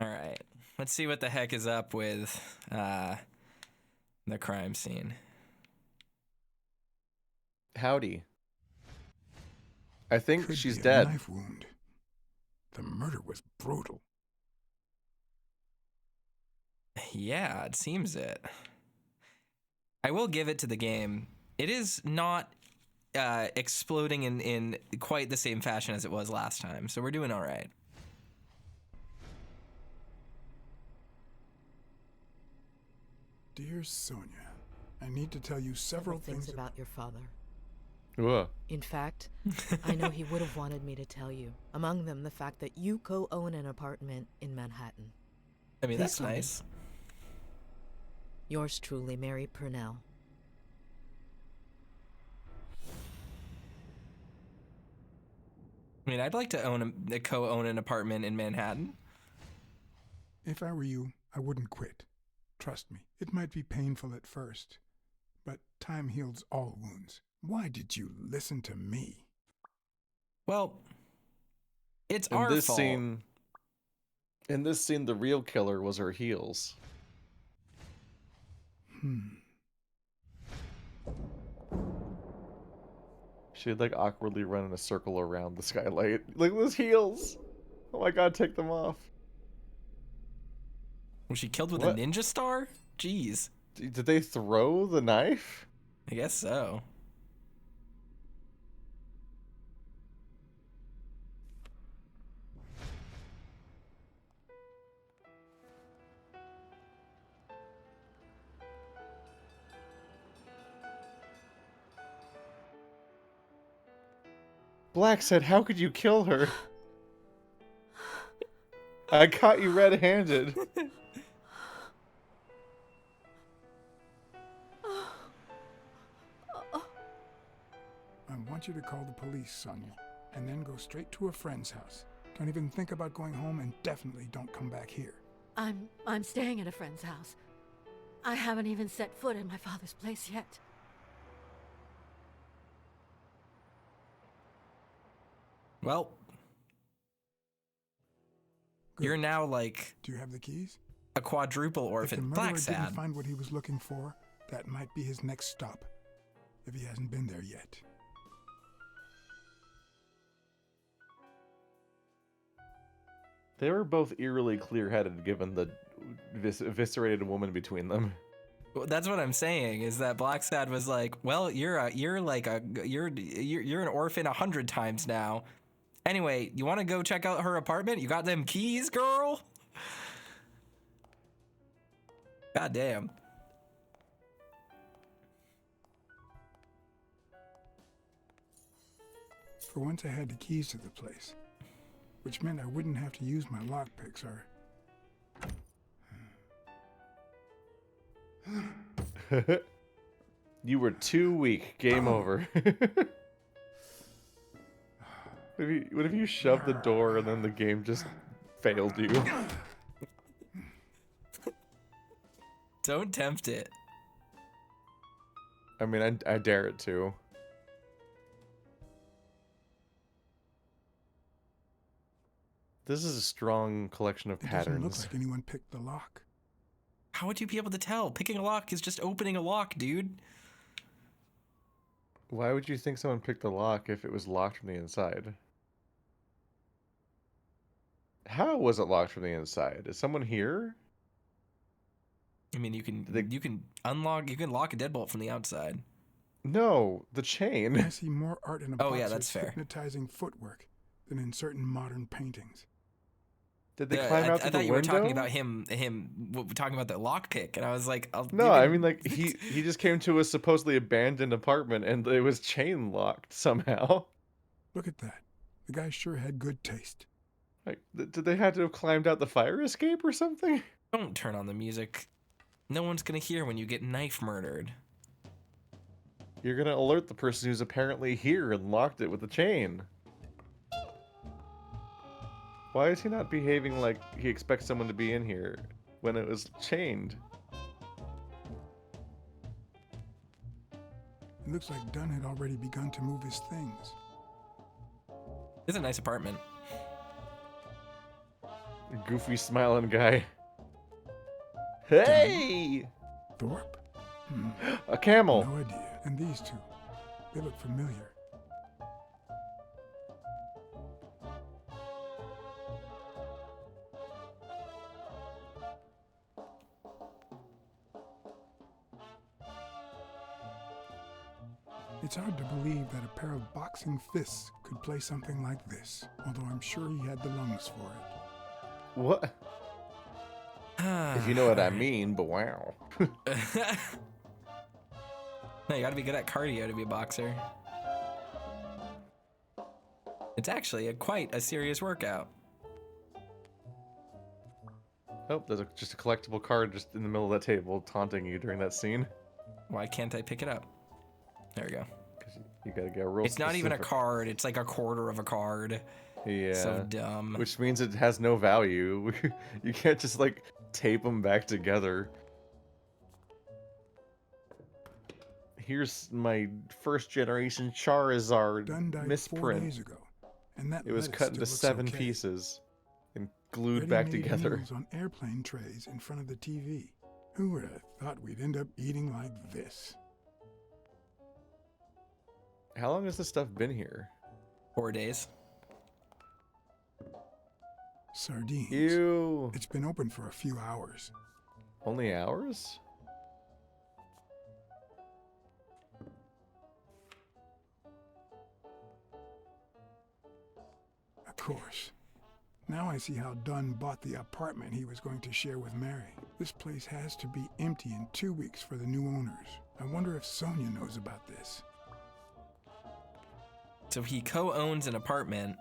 All right. Let's see what the heck is up with the crime scene. Howdy. I think Could she's be a dead. knife wound. The murder was brutal. Yeah, it seems it. I will give it to the game. It is not exploding in quite the same fashion as it was last time, so we're doing all right. Dear Sonia, I need to tell you several things about your father. Ugh. In fact, I know he would have wanted me to tell you. Among them, the fact that you co-own an apartment in Manhattan. I mean, Please that's tell me. nice. Yours truly, Mary Purnell. I mean, I'd like to co-own an apartment in Manhattan. If I were you, I wouldn't quit. Trust me, it might be painful at first, but time heals all wounds. Why did you listen to me? Well, it's In our this fault. in this scene, the real killer was her heels. She'd like awkwardly run in a circle around the skylight. Look at those heels! Oh my god, take them off. Was she killed with What? a ninja star? Jeez. Did they throw the knife? I guess so. Blacksad, how could you kill her? I caught you red-handed. I want you to call the police, Sonia, and then go straight to a friend's house. Don't even think about going home, and definitely don't come back here. I'm staying at a friend's house. I haven't even set foot in my father's place yet. Well, Good. you're now like Do you have the keys? a quadruple If the orphan. murderer didn't Blacksad. find what he was looking for, that might be his next stop, if he hasn't been there yet. They were both eerily clear-headed, given the eviscerated woman between them. Well, that's what I'm saying. Is that Blacksad was like, well, you're an orphan 100 times now. Anyway, you want to go check out her apartment? You got them keys, girl? God damn. For once I had the keys to the place, which meant I wouldn't have to use my lockpicks or... You were too weak. Game over. What if you shoved the door and then the game just failed you? Don't tempt it. I mean, I dare it to. This is a strong collection of It doesn't look patterns. like anyone picked the lock. How would you be able to tell? Picking a lock is just opening a lock, dude. Why would you think someone picked the lock if it was locked from the inside? How was it locked from the inside? Is someone here? I mean, you can lock a deadbolt from the outside. No, the chain. I see more art in a Oh, yeah, boxer's that's fair. hypnotizing footwork than in certain modern paintings. Did they climb out I through the thought you window? were talking about him talking about the lockpick, and I was like, No, I mean, like, he just came to a supposedly abandoned apartment and it was chain locked somehow. Look at that. The guy sure had good taste. Like, did they have to have climbed out the fire escape or something? Don't turn on the music. No one's gonna hear when you get knife murdered. You're gonna alert the person who's apparently here and locked it with the chain. Why is he not behaving like he expects someone to be in here when it was chained? It looks like Dunn had already begun to move his things. It's a nice apartment. Goofy smiling guy. Hey! Thorpe? A camel! No idea. And these two, they look familiar. It's hard to believe that a pair of boxing fists could play something like this, although I'm sure he had the lungs for it. What? If you know what I mean, but wow. No, you gotta be good at cardio to be a boxer. It's actually quite a serious workout. Oh, there's just a collectible card just in the middle of that table taunting you during that scene. Why can't I pick it up? There we go. Because you gotta get real It's not even a specific. card, it's like a quarter of a card. Yeah. So dumb. Which means it has no value. You can't just, like, tape them back together. Here's my first generation Charizard Dunn died 4 misprint. days ago, and that It was lettuce cut still into looks 7 okay. pieces and glued back Ready-made together. meals on airplane trays in front of the TV. Who would have thought we'd end up eating like this? How long has this stuff been here? 4 days. Sardines. Ew. It's been open for a few hours. Only hours? Of course. Now I see how Dunn bought the apartment he was going to share with Mary. This place has to be empty in 2 weeks for the new owners. I wonder if Sonia knows about this. So he co-owns an apartment.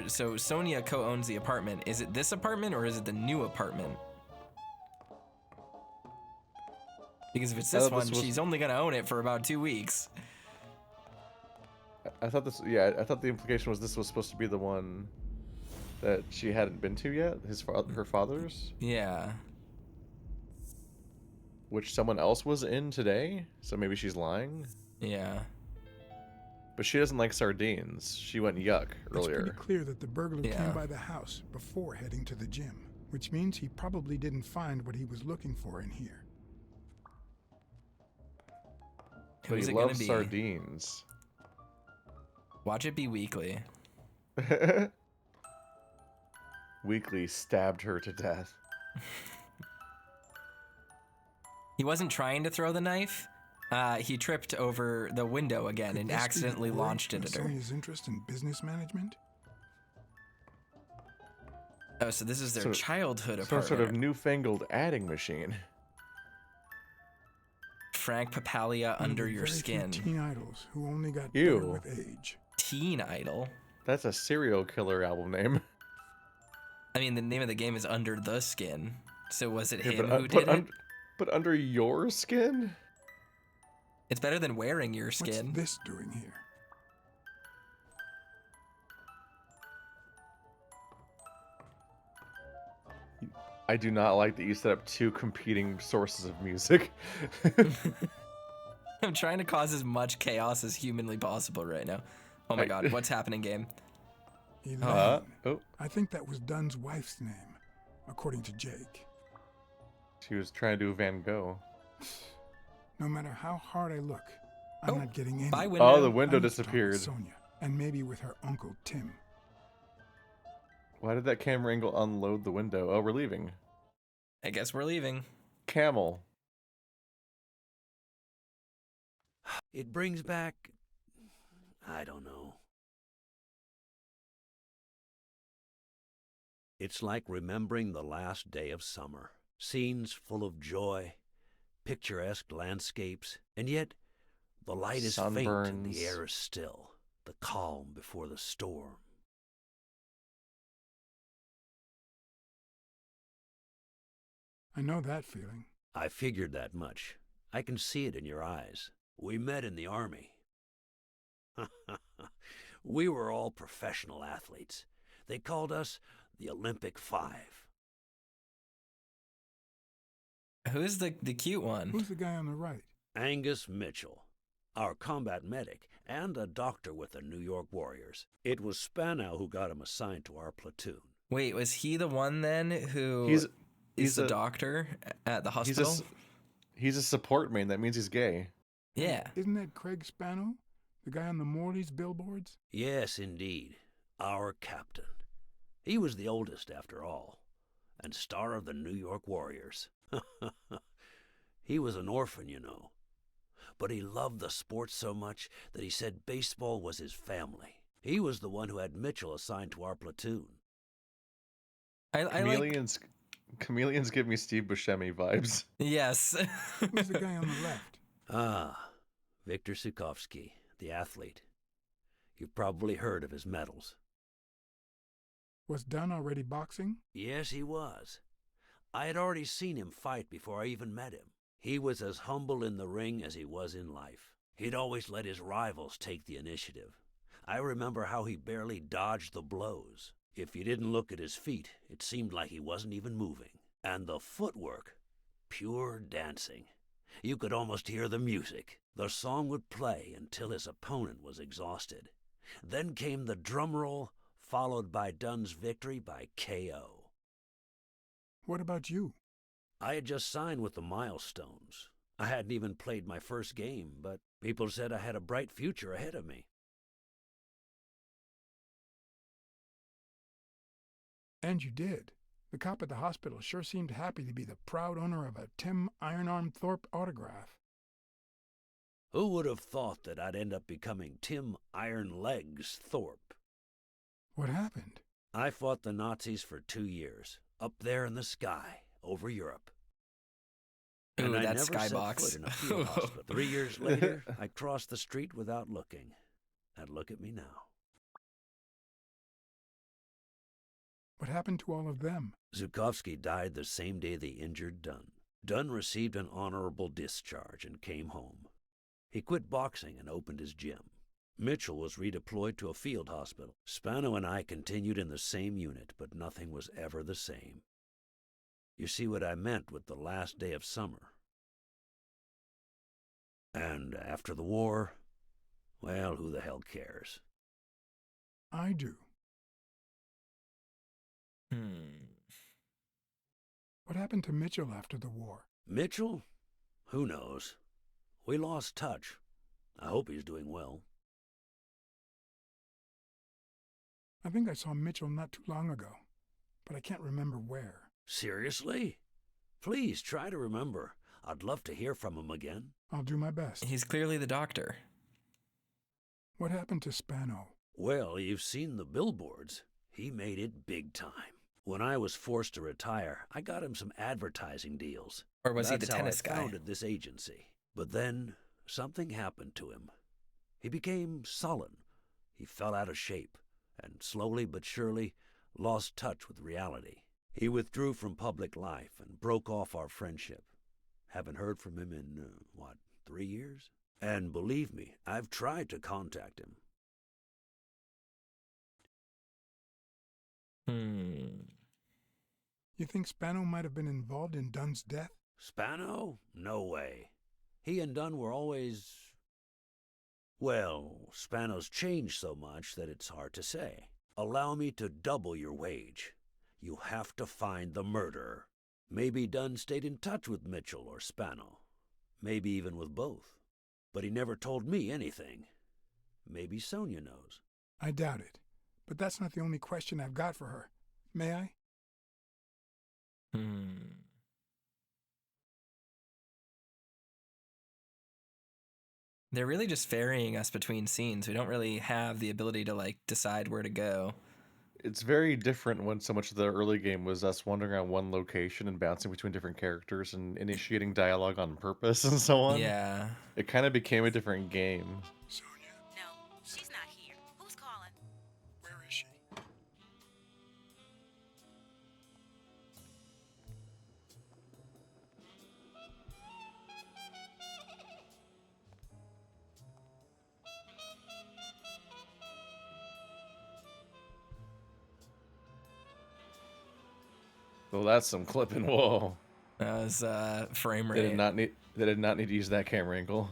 So Sonia co-owns the apartment. Is it this apartment or is it the new apartment? Because if it's this one, she's only gonna own it for about 2 weeks. I thought this. Yeah, I thought the implication was this was supposed to be the one that she hadn't been to yet. Her father's, Yeah. which someone else was in today. So maybe she's lying. Yeah. But she doesn't like sardines. She went yuck It's earlier. pretty clear that the burglar Yeah. came by the house before heading to the gym, which means he probably didn't find what he was looking for in here. But Who's he it gonna loves be? sardines. Watch it be Weekly. Weekly stabbed her to death. He wasn't trying to throw the knife. He tripped over the window again Could and this be accidentally the origin launched it of at her. Sonia's interest in business management? Oh, so this is their So- childhood Some apartment. sort of newfangled adding machine. Frank Papalia One of under the your very few skin. teen idols who only got Ew. better with age. Teen Idol. That's a serial killer album name. I mean, the name of the game is Under the Skin. So was it Yeah, him but, who did it? but under your skin? It's better than wearing your skin. What's this doing here? I do not like that you set up 2 competing sources of music. I'm trying to cause as much chaos as humanly possible right now. Oh my god, what's happening, game? Elaine. Oh, I think that was Dunn's wife's name, according to Jake. she was trying to do Van Gogh. No matter how hard I look, I'm Oh, not getting in. bye, window. Oh, the I window need to talk with disappeared. Sonia, and maybe with her uncle Tim. Why did that camera angle unload the window? Oh, we're leaving. I guess we're leaving. Camel. It brings back, I don't know. It's like remembering the last day of summer. Scenes full of joy, picturesque landscapes, and yet the light is faint and the Sunburns. air is still, the calm before the storm. I know that feeling. I figured that much. I can see it in your eyes. We met in the Army. We were all professional athletes. They called us the Olympic Five. Who's the cute one? Who's the guy on the right? Angus Mitchell. our combat medic, and a doctor with the New York Warriors. It was Spano who got him assigned to our platoon. Wait, was he the one then who He's the a- doctor at the hospital? He's a support main. That means he's gay. Yeah. Isn't that Craig Spano? The guy on the Morley's billboards? Yes, indeed. Our captain. He was the oldest, after all, and star of the New York Warriors. He was an orphan, you know. But he loved the sport so much that he said baseball was his family. He was the one who had Mitchell assigned to our platoon. I like. Chameleons give me Steve Buscemi vibes. Yes. Who's the guy on the left? Ah, Viktor Sukovsky, the athlete. You've probably heard of his medals. Was Dunn already boxing? Yes, he was. I had already seen him fight before I even met him. He was as humble in the ring as he was in life. He'd always let his rivals take the initiative. I remember how he barely dodged the blows. If you didn't look at his feet, it seemed like he wasn't even moving. And the footwork, pure dancing. You could almost hear the music. The song would play until his opponent was exhausted. Then came the drum roll, followed by Dunn's victory by KO. What about you? I had just signed with the Milestones. I hadn't even played my first game, but people said I had a bright future ahead of me. And you did. The cop at the hospital sure seemed happy to be the proud owner of a Tim Ironarm Thorpe autograph. Who would have thought that I'd end up becoming Tim Iron Legs Thorpe? What happened? I fought the Nazis for 2 years, up there in the sky, over Europe. Ooh, And I that never set skybox. foot in a field hospital. 3 years later, I crossed the street without looking. And look at me now. What happened to all of them? Zukovsky died the same day they injured Dunn. Dunn received an honorable discharge and came home. He quit boxing and opened his gym. Mitchell was redeployed to a field hospital. Spano and I continued in the same unit, but nothing was ever the same. You see what I meant with the last day of summer. And after the war, well, who the hell cares? I do. What happened to Mitchell after the war? Mitchell? Who knows? We lost touch. I hope he's doing well. I think I saw Mitchell not too long ago, but I can't remember where. Seriously? Please try to remember. I'd love to hear from him again. I'll do my best. He's clearly the doctor. What happened to Spano? Well, you've seen the billboards. He made it big time. When I was forced to retire, I got him some advertising deals. Or was he That's the tennis how I guy? founded this agency. But then something happened to him. He became sullen. He fell out of shape, and slowly but surely lost touch with reality. He withdrew from public life and broke off our friendship. Haven't heard from him in, 3 years? And believe me, I've tried to contact him. You think Spano might have been involved in Dunn's death? Spano? No way. He and Dunn were always... Well, Spano's changed so much that it's hard to say. Allow me to double your wage. You have to find the murderer. Maybe Dunn stayed in touch with Mitchell or Spano. Maybe even with both. But he never told me anything. Maybe Sonia knows. I doubt it. But that's not the only question I've got for her. May I? They're really just ferrying us between scenes. We don't really have the ability to decide where to go. It's very different when so much of the early game was us wandering around one location and bouncing between different characters and initiating dialogue on purpose and so on. Yeah. It kind of became a different game. Sonia, No, she's not here. Who's calling? where is she? Well, that's some clipping. Whoa. That was frame They rate. did not need to use that camera angle.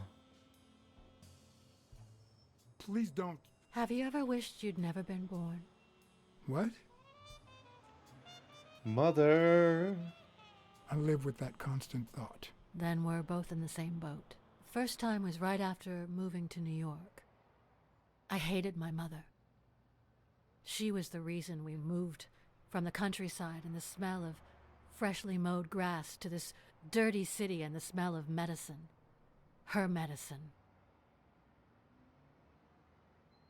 please don't. Have you ever wished you'd never been born? What? Mother. I live with that constant thought. Then we're both in the same boat. First time was right after moving to New York. I hated my mother. She was the reason we moved from the countryside and the smell of freshly mowed grass to this dirty city and the smell of medicine. Her medicine.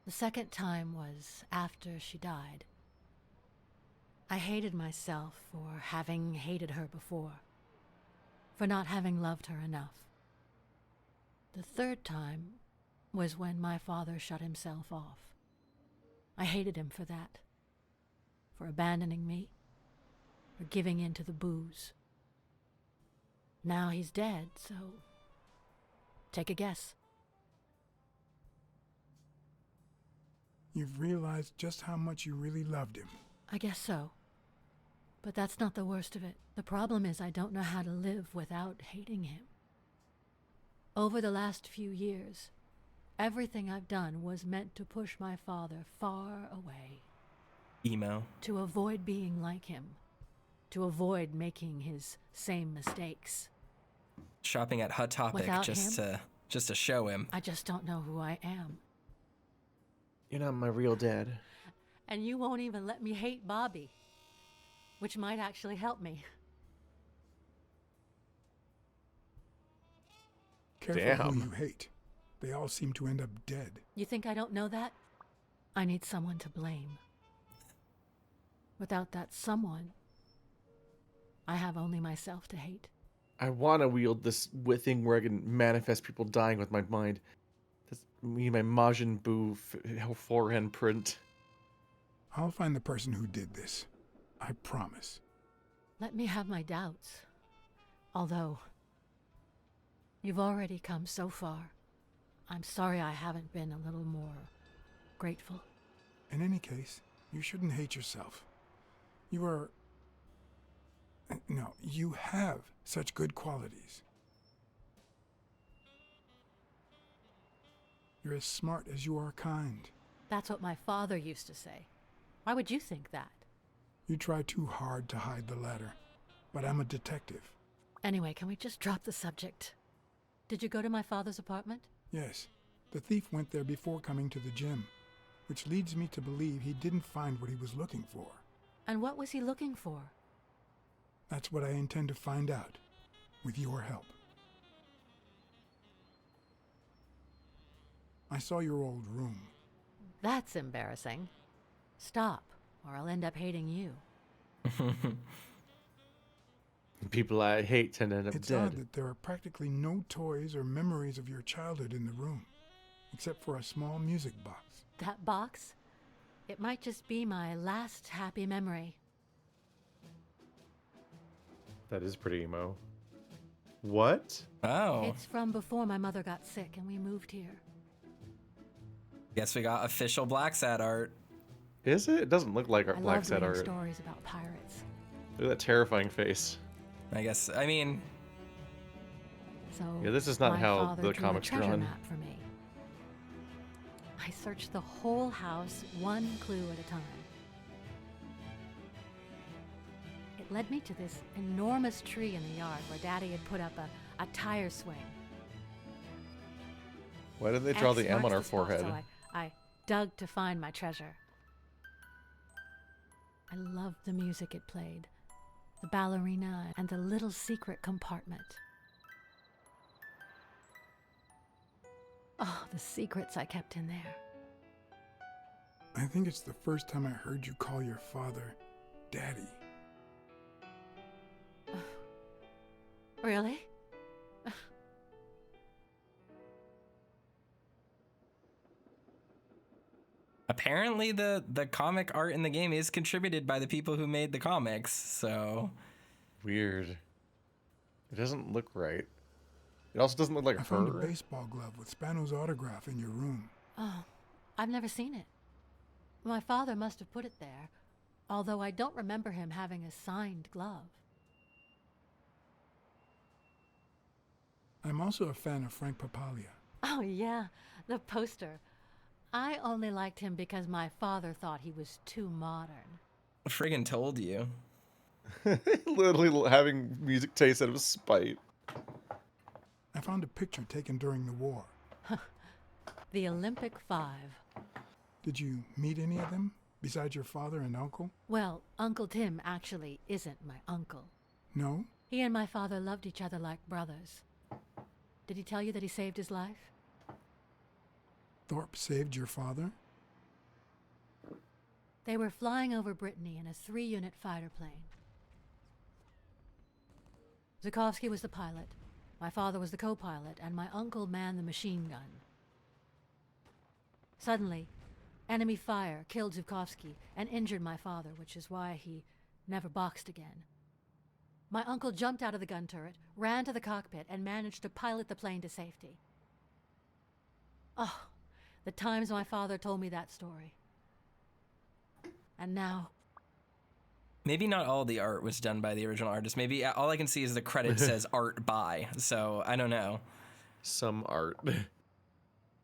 The second time was after she died. I hated myself for having hated her before, for not having loved her enough. The third time was when my father shut himself off. I hated him for that, for abandoning me, for giving in to the booze. Now he's dead, so take a guess. You've realized just how much you really loved him. I guess so. But that's not the worst of it. The problem is I don't know how to live without hating him. Over the last few years, everything I've done was meant to push my father far away. Emo. To avoid being like him. To avoid making his same mistakes. Shopping at Hot Topic Without just to show him. I just don't know who I am. You're not my real dad. And you won't even let me hate Bobby. Which might actually help me. Careful Damn. who you hate. They all seem to end up dead. You think I don't know that? I need someone to blame. Without that someone, I have only myself to hate. I want to wield this thing where I can manifest people dying with my mind. That's me, my Majin Buu forehand print. I'll find the person who did this. I promise. Let me have my doubts. Although, you've already come so far. I'm sorry I haven't been a little more grateful. In any case, you shouldn't hate yourself. You are... No, you have such good qualities. You're as smart as you are kind. That's what my father used to say. Why would you think that? You try too hard to hide the latter, but I'm a detective. Anyway, can we just drop the subject? Did you go to my father's apartment? Yes, the thief went there before coming to the gym, which leads me to believe he didn't find what he was looking for. And what was he looking for? That's what I intend to find out, with your help. I saw your old room. That's embarrassing. Stop, or I'll end up hating you. People I hate tend to end up It's dead. odd that there are practically no toys or memories of your childhood in the room, except for a small music box. That box? It might just be my last happy memory. That is pretty emo. What? Oh. It's from before my mother got sick and we moved here. Guess we got official Blacksad art. Is it? It doesn't look like our I Black love Set reading art. stories about pirates. Look at that terrifying face. I mean, So Yeah, this is not my how father the drew comics a treasure run. map for me. I searched the whole house, one clue at a time. It led me to this enormous tree in the yard where Daddy had put up a tire swing. Why did they draw X the M on marks our the spot, forehead? So I dug to find my treasure. I loved the music it played, the ballerina, and the little secret compartment. Oh, the secrets I kept in there. I think it's the first time I heard you call your father Daddy. Really? apparently the comic art in the game is contributed by the people who made the comics, so Weird. It doesn't look right. It also doesn't look like I found a her. baseball glove with Spano's autograph in your room. Oh, I've never seen it. My father must have put it there, although I don't remember him having a signed glove. I'm also a fan of Frank Papalia. Oh, yeah, the poster. I only liked him because my father thought he was too modern. Friggin' told you. Literally having music taste out of spite. I found a picture taken during the war. The Olympic Five. Did you meet any of them, besides your father and uncle? Well, Uncle Tim actually isn't my uncle. No? He and my father loved each other like brothers. Did he tell you that he saved his life? Thorpe saved your father? They were flying over Brittany in a 3-unit fighter plane. Zukovsky was the pilot, my father was the co-pilot, and my uncle manned the machine gun. Suddenly, enemy fire killed Zukovsky and injured my father, which is why he never boxed again. My uncle jumped out of the gun turret, ran to the cockpit, and managed to pilot the plane to safety. Oh, the times my father told me that story. And now... Maybe not all the art was done by the original artist. Maybe all I can see is the credit says art by, so I don't know. Some art. The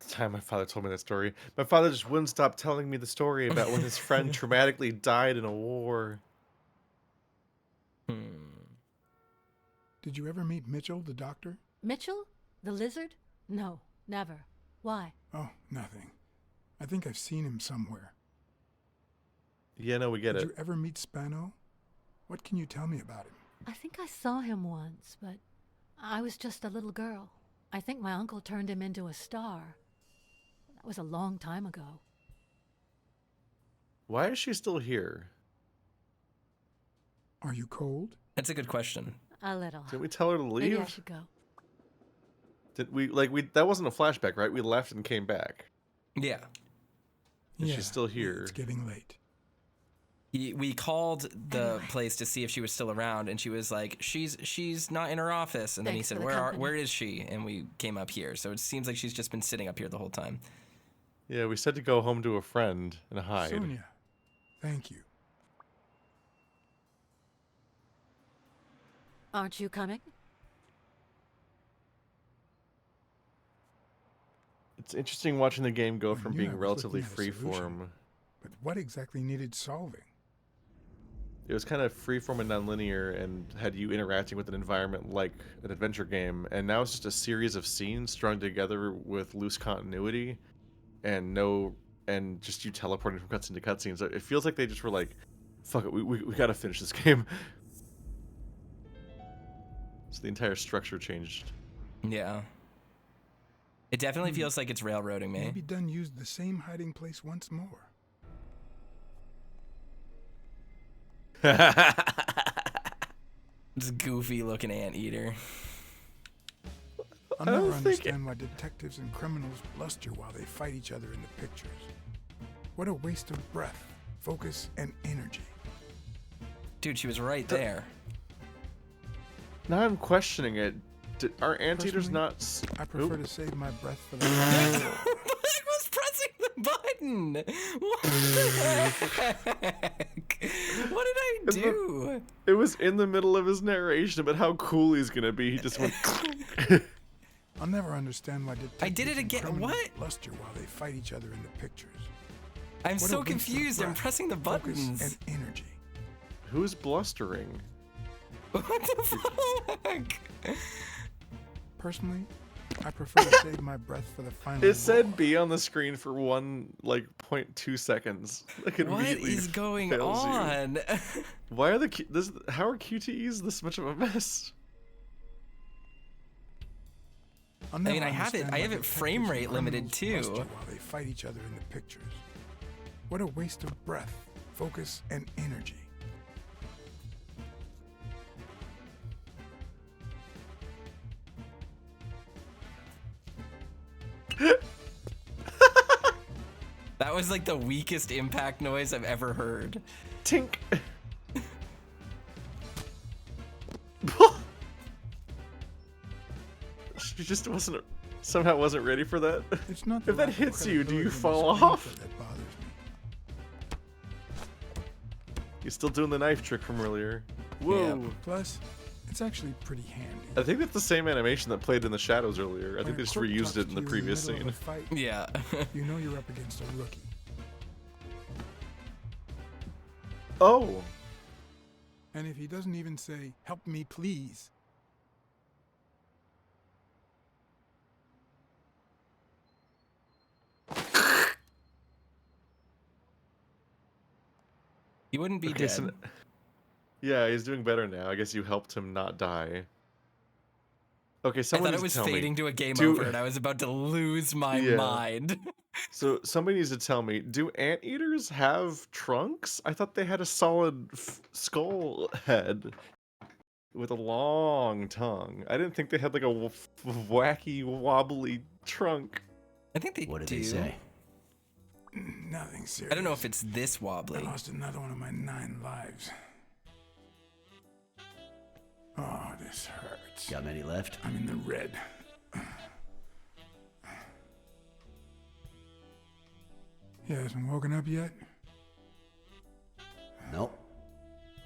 time my father told me that story, my father just wouldn't stop telling me the story about when his friend traumatically died in a war. Did you ever meet Mitchell, the doctor? Mitchell? The lizard? No, never. Why? Oh, nothing. I think I've seen him somewhere. Yeah, no, we get Did it. you ever meet Spano? What can you tell me about him? I think I saw him once, but I was just a little girl. I think my uncle turned him into a star. That was a long time ago. Why is she still here? Are you cold? That's a good question. A little. Didn't we tell her to leave? Maybe I should go. Did we that wasn't a flashback, right? We left and came back. Yeah. And she's still here. It's getting late. We called the place to see if she was still around, and she was like, she's not in her office. And then he Thanks said, for the company. where is she? And we came up here. So it seems like she's just been sitting up here the whole time. Yeah, we said to go home to a friend and hide. Sonia, thank you. Aren't you coming? It's interesting watching the game go I from knew being I was relatively looking at a solution. freeform. But what exactly needed solving? It was kind of freeform and nonlinear and had you interacting with an environment like an adventure game, and now it's just a series of scenes strung together with loose continuity and just you teleporting from cutscene to cutscene. So it feels like they just were like, fuck it, we gotta finish this game. So the entire structure changed. Yeah. It definitely feels like it's railroading me. Maybe Dunn used the same hiding place once more. This goofy looking anteater. I'll never understand why detectives and criminals bluster while they fight each other in the pictures. What a waste of breath, focus, and energy. Dude, she was right there. Now I'm questioning it. Are anteaters Personally, not... I prefer to save my breath for the I was pressing the button. What the heck? What did I do? It was in the middle of his narration about how cool he's gonna be. He just went... I'll never understand why detectives I did it and again. criminals What? bluster while they fight each other in the pictures. I'm What a so waste of confused. I'm breath, pressing the focus, buttons. and energy. Who's blustering? What the fuck? Personally, I prefer to save my breath for the final. It said roar. B on the screen for 0.2 seconds. Like it What immediately is going fails you. on? Why are how are QTEs this much of a mess? I'll I mean, never I have it- understand I why have it detectives frame and rate limited, criminals too. bluster while they fight each other in the pictures. What a waste of breath, focus, and energy. That was like the weakest impact noise I've ever heard. Tink. She just somehow wasn't ready for that. It's not the If that lack of hits you, do you credibility in fall the off? screenplay that bothers me. You're still doing the knife trick from earlier. Whoa. Yeah. Plus, It's actually pretty handy. I think that's the same animation that played in the shadows earlier. I When think a they just crook reused talks it in to the you previous middle of scene. a fight, Yeah. you know you're up against a rookie. Oh, And if he doesn't even say, "Help me, please," He wouldn't be okay, dead. so yeah, he's doing better now. I guess you helped him not die. Okay, I someone thought it needs was to tell fading me. to a game Do- over, and I was about to lose my Yeah. mind. So somebody needs to tell me, do anteaters have trunks? I thought they had a solid skull head with a long tongue. I didn't think they had like a wacky, wobbly trunk. I think they What did do. they say? nothing serious. I don't know if it's this I wobbly. lost another one of my 9 lives. Oh, this hurts. Got many left? I'm in the red. He hasn't woken up yet? Nope.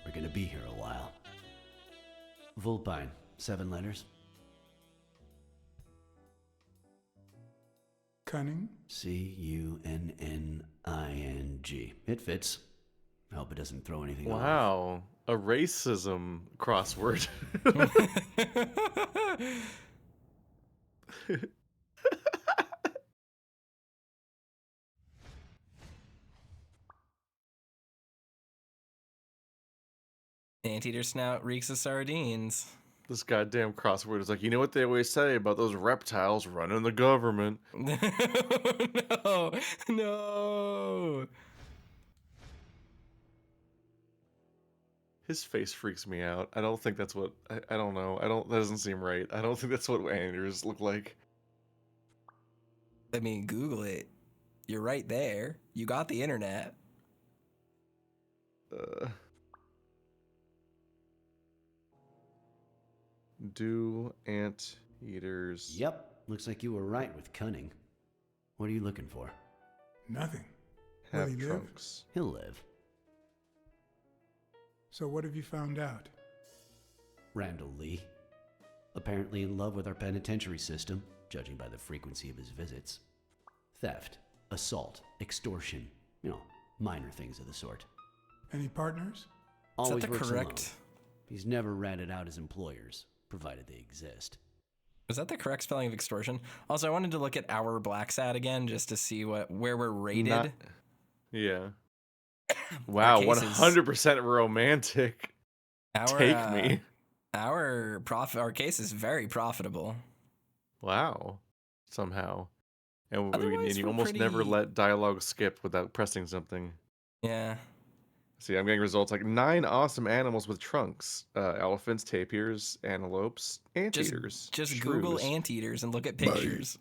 We're gonna be here a while. Vulpine, 7 letters. Cunning? C-U-N-N-I-N-G. It fits. I hope it doesn't throw anything off. Wow, a racism crossword. Anteater snout reeks of sardines. This goddamn crossword is like, you know what they always say about those reptiles running the government? No, no. His face freaks me out. I don't think that's what. I don't know. That doesn't seem right. I don't think that's what anteaters look like. I mean, Google it. You're right there. You got the internet. Do anteaters Yep. Looks like you were right with cunning. What are you looking for? Nothing. Will have he live? trunks? He'll live. So what have you found out? Randall Lee. Apparently in love with our penitentiary system, judging by the frequency of his visits. Theft, assault, extortion. You know, minor things of the sort. Any partners? Always the works correct- alone. He's never ratted out his employers, provided they exist. Was that the correct spelling of extortion? Also, I wanted to look at our Blacksad again just to see where we're rated. Not- Yeah. Wow, case is- 100% romantic. Our, Take me. Our case is very profitable. Wow. Somehow. And Otherwise, you we're almost never pretty- let dialogue skip without pressing something. Yeah. See, I'm getting results like 9 awesome animals with trunks. Elephants, tapirs, antelopes, anteaters. Just Google shrews. anteaters and look at pictures.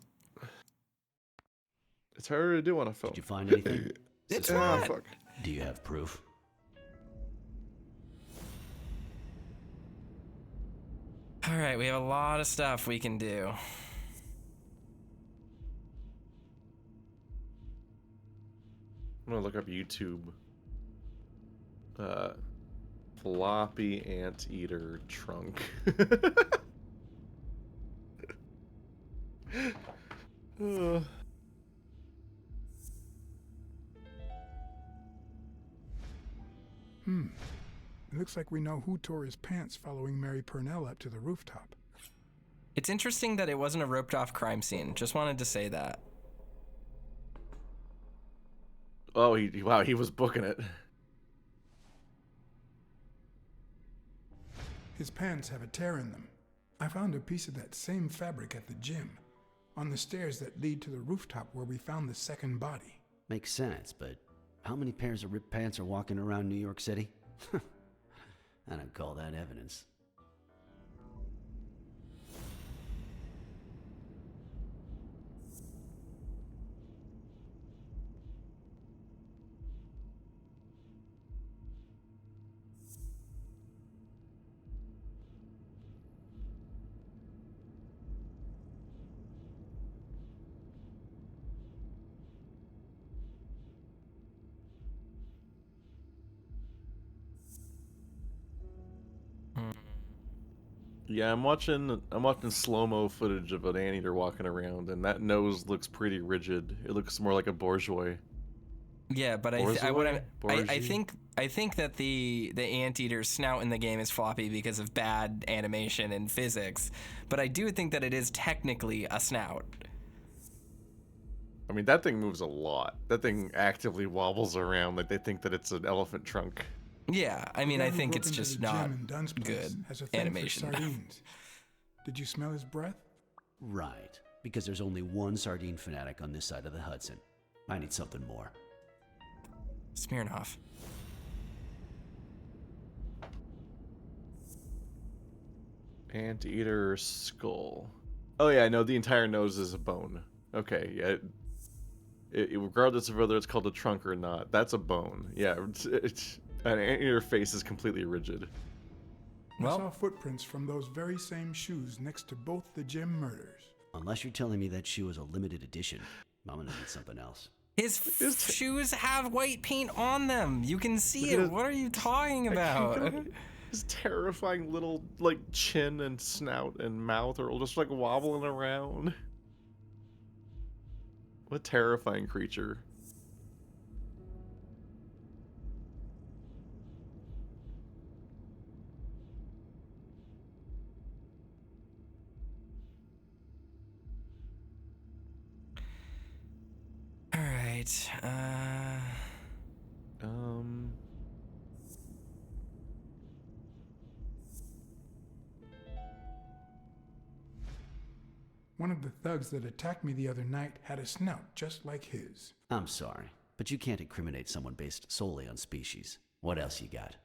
It's harder to do on a phone. Did you find anything? It's Ah, what? fuck. Do you have proof? All right, we have a lot of stuff we can do. I'm gonna look up YouTube. Floppy anteater trunk. Uh, It looks like we know who tore his pants following Mary Purnell up to the rooftop. It's interesting that it wasn't a roped off crime scene. Just wanted to say that. oh, he was booking it. His pants have a tear in them. I found a piece of that same fabric at the gym, on the stairs that lead to the rooftop where we found the second body. Makes sense, but how many pairs of ripped pants are walking around New York City? I don't call that evidence. Yeah, I'm watching slow-mo footage of an anteater walking around, and that nose looks pretty rigid. It looks more like a bourgeois. Yeah, but I think that the anteater's snout in the game is floppy because of bad animation and physics, but I do think that it is technically a snout. I mean, that thing moves a lot. That thing actively wobbles around like they think that it's an elephant trunk. Yeah, I mean, The guy I who think broke it's into just the gym not in Dunn's place good has a thing animation. For sardines. Did you smell his breath? Right, because there's only one sardine fanatic on this side of the Hudson. I need something more. Smirnoff. Anteater skull. Oh yeah, no, the entire nose is a bone. Okay, yeah. Regardless of whether it's called a trunk or not, that's a bone. Yeah, an anteater face is completely rigid. I Well, saw footprints from those very same shoes next to both the gym murders. Unless you're telling me that shoe is a limited edition, I'm gonna need something else. his shoes have white paint on them. You can see Look at it. his- What are you talking about? His terrifying little, like, chin and snout and mouth are all just, like, wobbling around. What a terrifying creature. All right. One of the thugs that attacked me the other night had a snout just like his. I'm sorry, but you can't incriminate someone based solely on species. What else you got?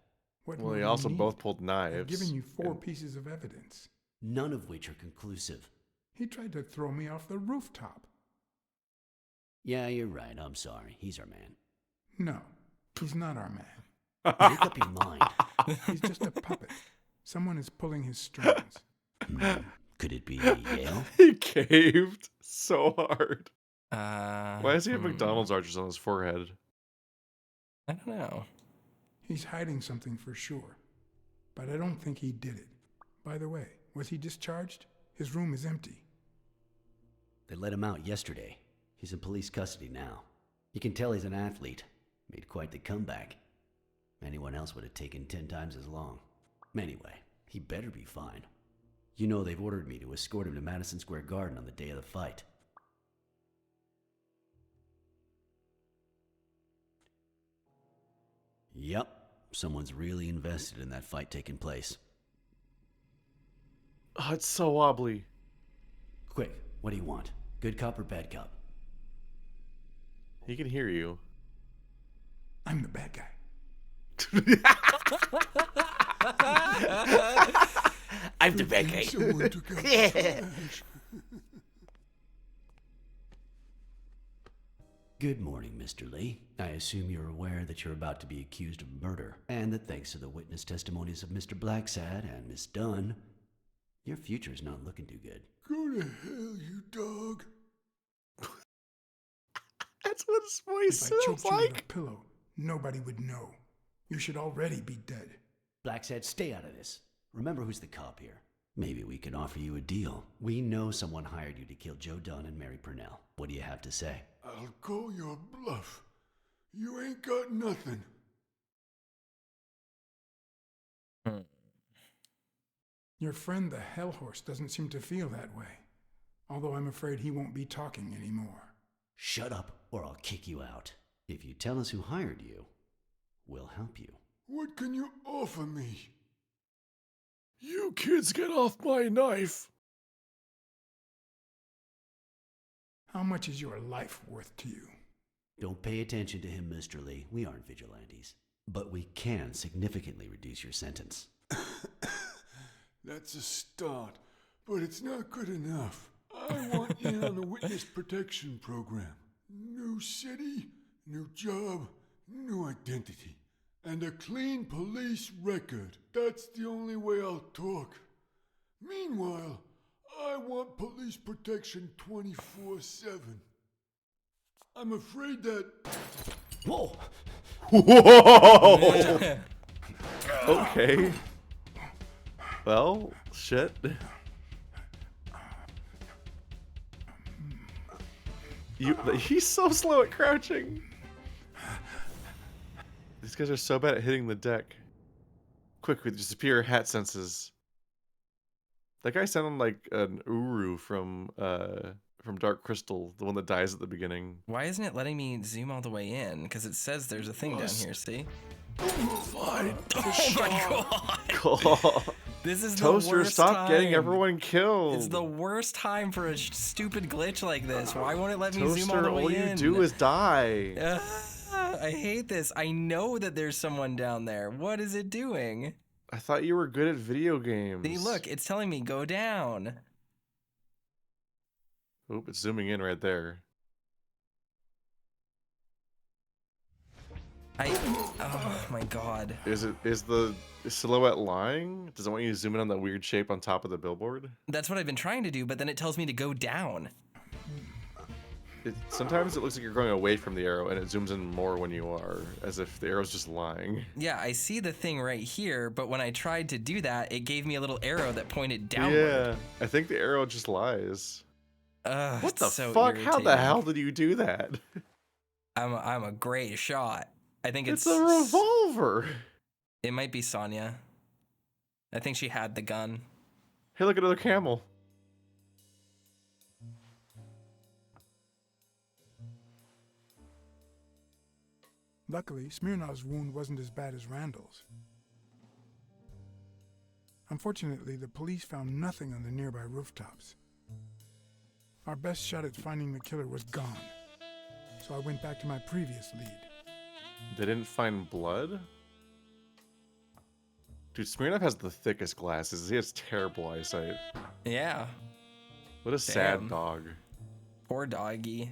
What Well, more they do you also need? both pulled knives. I've given you 4 and- pieces of evidence. None of which are conclusive. He tried to throw me off the rooftop. Yeah, you're right. I'm sorry. He's our man. No, he's not our man. Make up your mind. He's just a puppet. Someone is pulling his strings. Could it be Yale? He caved so hard. Why does he have Hmm. McDonald's arches on his forehead? I don't know. He's hiding something for sure. But I don't think he did it. By the way, was he discharged? His room is empty. They let him out yesterday. He's in police custody now. You can tell he's an athlete. Made quite the comeback. Anyone else would have taken 10 times as long. Anyway, he better be fine. You know they've ordered me to escort him to Madison Square Garden on the day of the fight. Yep, someone's really invested in that fight taking place. Oh, it's so wobbly. Quick, what do you want? Good cop or bad cop? He can hear you. I'm the bad guy. I'm the bad guy. Someone took out the trash. Good morning, Mr. Lee. I assume you're aware that you're about to be accused of murder, and that thanks to the witness testimonies of Mr. Blacksad and Miss Dunn, your future's not looking too good. Go to hell, you dog. That's what his voice If I sounds choked you with a like. pillow, nobody would know. You should already be dead. Blacksad, stay out of this. Remember who's the cop here. Maybe we can offer you a deal. We know someone hired you to kill Joe Dunn and Mary Purnell. What do you have to say? I'll call your bluff. You ain't got nothing. Your friend the Hellhorse doesn't seem to feel that way. Although I'm afraid he won't be talking anymore. Shut up, or I'll kick you out. If you tell us who hired you, we'll help you. What can you offer me? You kids get off my knife. How much is your life worth to you? Don't pay attention to him, Mr. Lee. We aren't vigilantes. But we can significantly reduce your sentence. That's a start, but it's not good enough. I want in on the witness protection program. New city, new job, new identity, and a clean police record. That's the only way I'll talk. Meanwhile, I want police protection 24/7. I'm afraid that... Whoa! Whoa! Okay. Well, Shit. He's so slow at crouching. These guys are so bad at hitting the deck. Quick with your superior hat senses. That guy sounded like an Uru from Dark Crystal, the one that dies at the beginning. Why isn't it letting me zoom all the way in? Because it says there's a thing down here, see? Provide the Oh my shot. god! This is Toaster, the worst stop time. getting everyone killed. It's the worst time for a stupid glitch like this. Why won't it let me Toaster, zoom all the way all in? you do is die. I hate this. I know that there's someone down there. What is it doing? I thought you were good at video games. See, look, it's telling me go down. Oop, it's zooming in right there. Oh my god. Is the silhouette lying? Does it want you to zoom in on that weird shape on top of the billboard? That's what I've been trying to do, but then it tells me to go down. Sometimes it looks like you're going away from the arrow, and it zooms in more when you are, as if the arrow's just lying. Yeah, I see the thing right here, but when I tried to do that, it gave me a little arrow that pointed downward. Yeah, I think the arrow just lies. What the so fuck? How the irritating. hell did you do that? I'm a great shot. I think It's a revolver. It might be Sonya. I think she had the gun. Hey, look at another camel. Luckily, Smirnov's wound wasn't as bad as Randall's. Unfortunately, the police found nothing on the nearby rooftops. Our best shot at finding the killer was gone, so I went back to my previous lead. They didn't find blood? Dude, Smirnov has the thickest glasses. He has terrible eyesight. Yeah. What a sad dog. Poor doggy.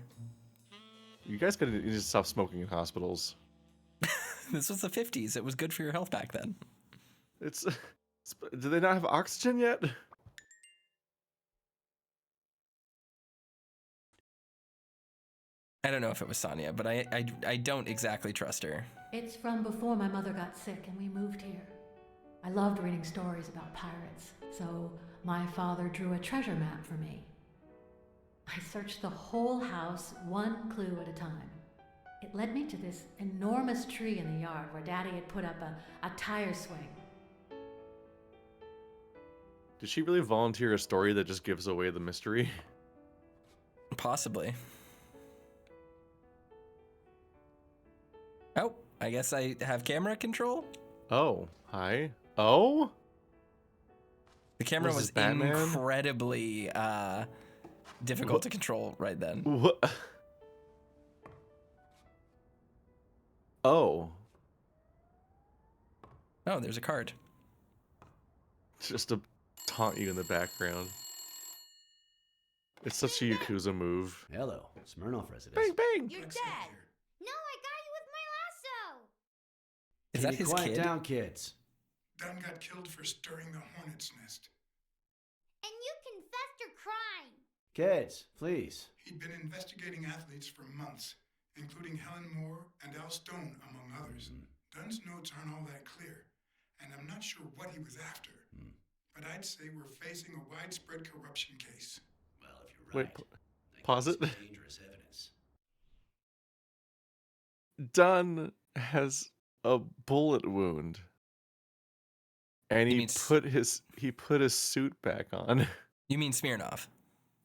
You guys need to stop smoking in hospitals. This was the 50s. It was good for your health back then. Do they not have oxygen yet? I don't know if it was Sonya, but I don't exactly trust her. It's from before my mother got sick and we moved here. I loved reading stories about pirates, so my father drew a treasure map for me. I searched the whole house, one clue at a time. It led me to this enormous tree in the yard where Daddy had put up a tire swing. Did she really volunteer a story that just gives away the mystery? Possibly. Oh, I guess I have camera control? Oh, hi. Oh? The camera was Batman? incredibly difficult to control right then. What? Oh. Oh, there's a card. Just to taunt you in the background. It's such a Yakuza move. Hello, Smirnoff residence. Bang, bang! You're dead. No, I got you with my lasso. Is Can that you his quiet kid? down, kids. Dunn got killed for stirring the hornet's nest. And you confessed your crime. Kids, please. He'd been investigating athletes for months, including Helen Moore and Al Stone, among others. Dunn's notes aren't all that clear, and I'm not sure what he was after. But I'd say we're facing a widespread corruption case. Well, if you're right. Wait, pause it. Dangerous evidence. Dunn has a bullet wound. And You he mean put his suit back on. You mean Smirnov?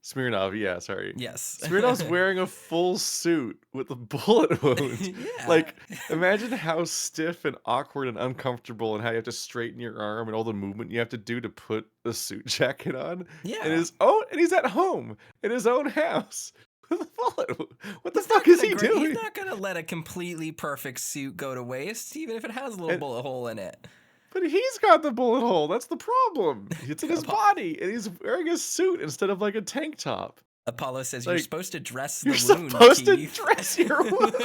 Smirnov, yeah, sorry. Yes. Smirnov's wearing a full suit with a bullet wound. Yeah. Like, imagine how stiff and awkward and uncomfortable and how you have to straighten your arm and all the movement you have to do to put a suit jacket on. Yeah. And he's at home in his own house with a bullet wound. What the fuck is he doing? He's not gonna let a completely perfect suit go to waste, even if it has a little bullet hole in it. But he's got the bullet hole. That's the problem. It's in his body, and he's wearing a suit instead of like a tank top. Apollo says Like, you're supposed to dress the You're wound. supposed to Keith. dress your wound.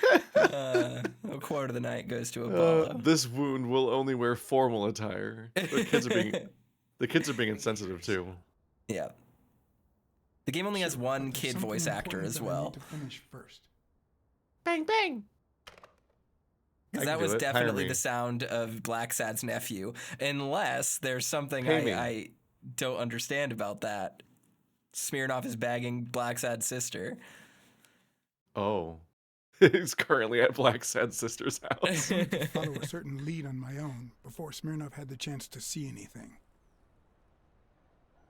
A quote of the night goes to Apollo. This wound will only wear formal attire. The kids are being insensitive too. Yeah. The game only has one There's kid something voice actor important as that I need well. to finish first. Bang bang. Because I that can was do it. Hire definitely me. the sound of Blacksad's nephew. Unless there's something Pay me. I don't understand about that. Smirnoff is bagging Blacksad's sister. Oh. He's currently at Blacksad's sister's house. I wanted to follow a certain lead on my own before Smirnov had the chance to see anything.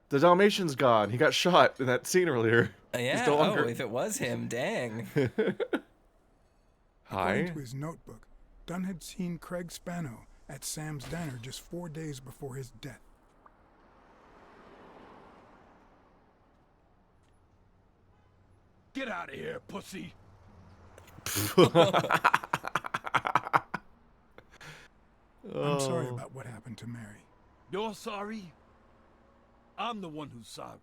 The Dalmatian's gone. He got shot in that scene earlier. Yeah, no longer- if it was him, dang. According Hi. to his notebook, Dunn had seen Craig Spano at Sam's Diner just 4 days before his death. Get out of here, pussy. I'm sorry Oh. about what happened to Mary. You're sorry? I'm the one who's sorry.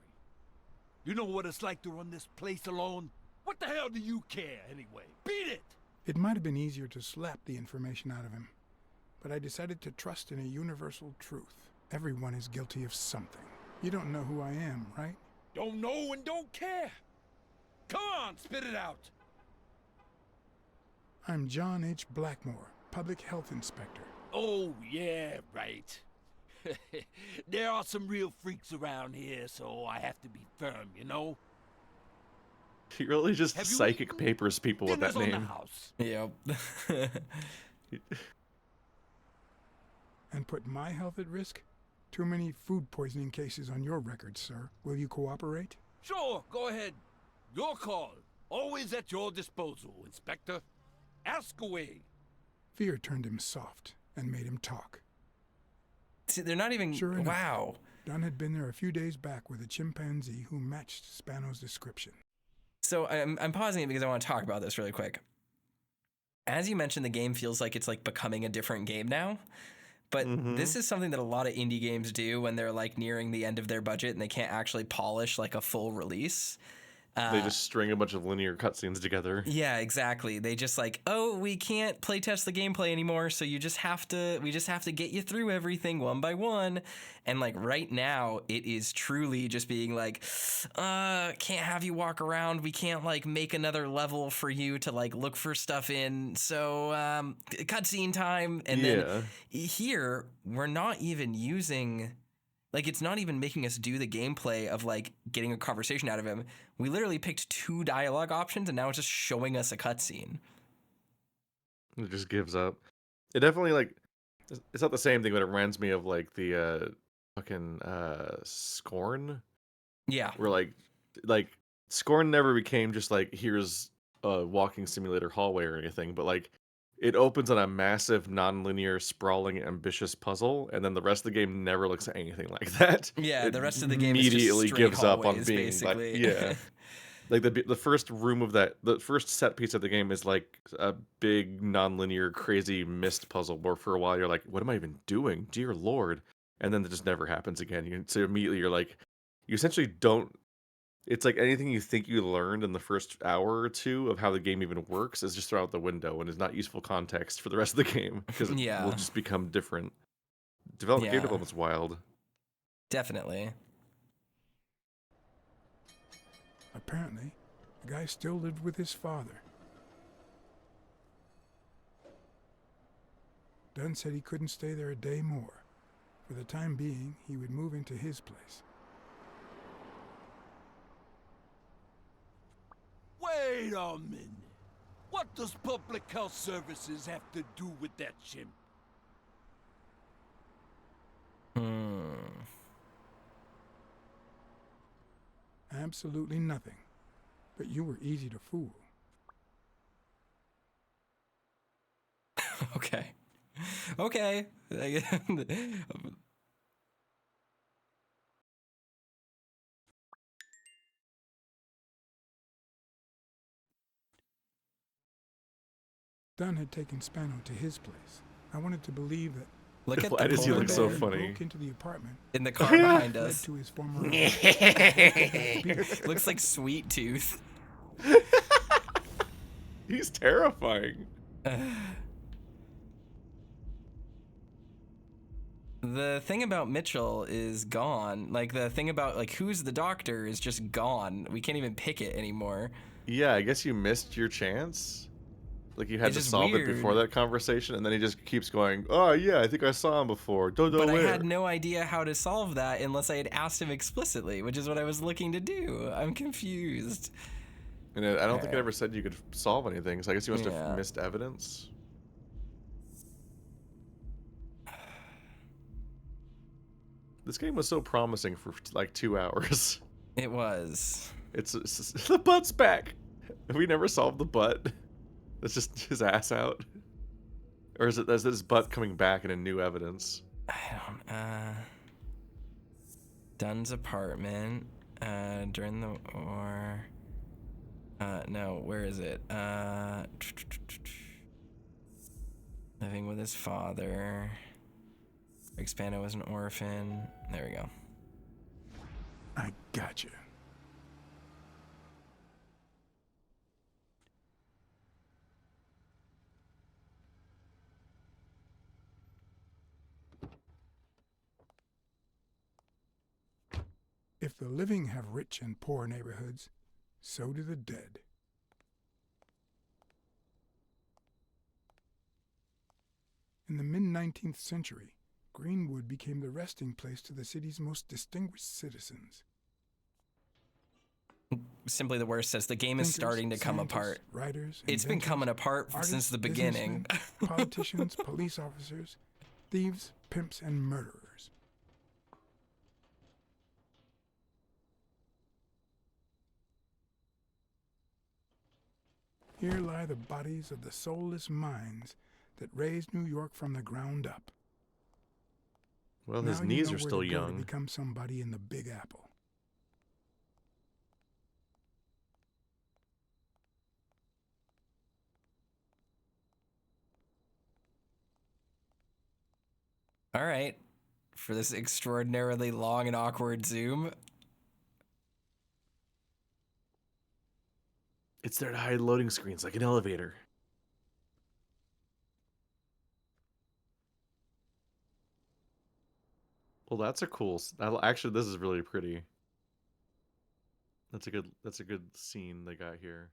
You know what it's like to run this place alone? What the hell do you care, anyway? Beat it! It might have been easier to slap the information out of him, but I decided to trust in a universal truth. Everyone is guilty of something. You don't know who I am, right? Don't know and don't care. Come on, spit it out. I'm John H. Blackmore, Public Health Inspector. Oh, yeah, right. There are some real freaks around here, so I have to be firm, you know? He really just Have you psychic eaten? papers people with Dinner's that on the name. house. Yep. And put my health at risk? Too many food poisoning cases on your record, sir. Will you cooperate? Sure, go ahead. Your call. Always at your disposal, Inspector. Ask away. Fear turned him soft and made him talk. See, they're not even. Sure enough. Wow. Dunn had been there a few days back with a chimpanzee who matched Spano's description. So I'm pausing it because I want to talk about this really quick. As you mentioned, the game feels like it's like becoming a different game now. But this is something that a lot of indie games do when they're like nearing the end of their budget and they can't actually polish like a full release. They just string a bunch of linear cutscenes together. Yeah, exactly. They just like, oh, we can't playtest the gameplay anymore, so we just have to get you through everything one by one. And like right now, it is truly just being like, can't have you walk around. We can't like make another level for you to like look for stuff in. So cutscene time. And then here, we're not even using. Like, it's not even making us do the gameplay of, like, getting a conversation out of him. We literally picked 2 dialogue options, and now it's just showing us a cutscene. It just gives up. It definitely, like, it's not the same thing, but it reminds me of, like, the fucking Scorn. Yeah. Where, like, Scorn never became just, like, here's a walking simulator hallway or anything, but, like, it opens on a massive, non-linear, sprawling, ambitious puzzle, and then the rest of the game never looks at anything like that. Yeah, It the rest of the game is just immediately straight gives up on hallways, being basically. like, yeah. Like the first room of the first set piece of the game is like a big, non-linear, crazy mist puzzle where for a while you're like, what am I even doing? Dear Lord. And then it just never happens again. So immediately you're like, you essentially don't. It's like anything you think you learned in the first hour or two of how the game even works is just thrown out the window and is not useful context for the rest of the game because it will just become different. Game development's wild. Definitely. Apparently, the guy still lived with his father. Dunn said he couldn't stay there a day more. For the time being, he would move into his place. Wait a minute. What does Public Health Services have to do with that chimp? Absolutely nothing. But you were easy to fool. Okay. Okay. Dunn had taken Spano to his place. I wanted to believe that. Look at Why the does he polar look so bear funny? Broke into the apartment. in the car behind Led us. to his former. Looks like Sweet Tooth. He's terrifying. The thing about Mitchell is gone. Like, the thing about, like, who's the doctor is just gone. We can't even pick it anymore. Yeah, I guess you missed your chance. Like you had It's to just solve it before weird. that conversation, and then he just keeps going, "Oh yeah, I think I saw him before." Don't know But I where. had no idea how to solve that unless I had asked him explicitly, which is what I was looking to do. I'm confused. And I don't think it Alright. ever said you could solve anything, so I guess you must have Yeah. missed evidence. This game was so promising for like 2 hours. It was. It's the butt's back. Have we never solved the butt? That's just his ass out. Or is his butt coming back in a new evidence? I don't. Dunn's apartment. During the war. No. Where is it? Living with his father. Expano was an orphan. There we go. I gotcha. If the living have rich and poor neighborhoods, so do the dead. In the mid-19th century, Greenwood became the resting place to the city's most distinguished citizens. Simply the worst says the game is Thinkers, starting to come scientists, apart. Writers, It's been inventors, coming apart artists, since the beginning. businessmen, politicians, police officers, thieves, pimps, and murderers. Here lie the bodies of the soulless minds that raised New York from the ground up. Well, Now his you knees know are where still to go to young. become somebody in the Big Apple. All right. For this extraordinarily long and awkward zoom. It's there to hide loading screens like an elevator. Well, that's a cool. Actually, this is really pretty. That's a good scene they got here.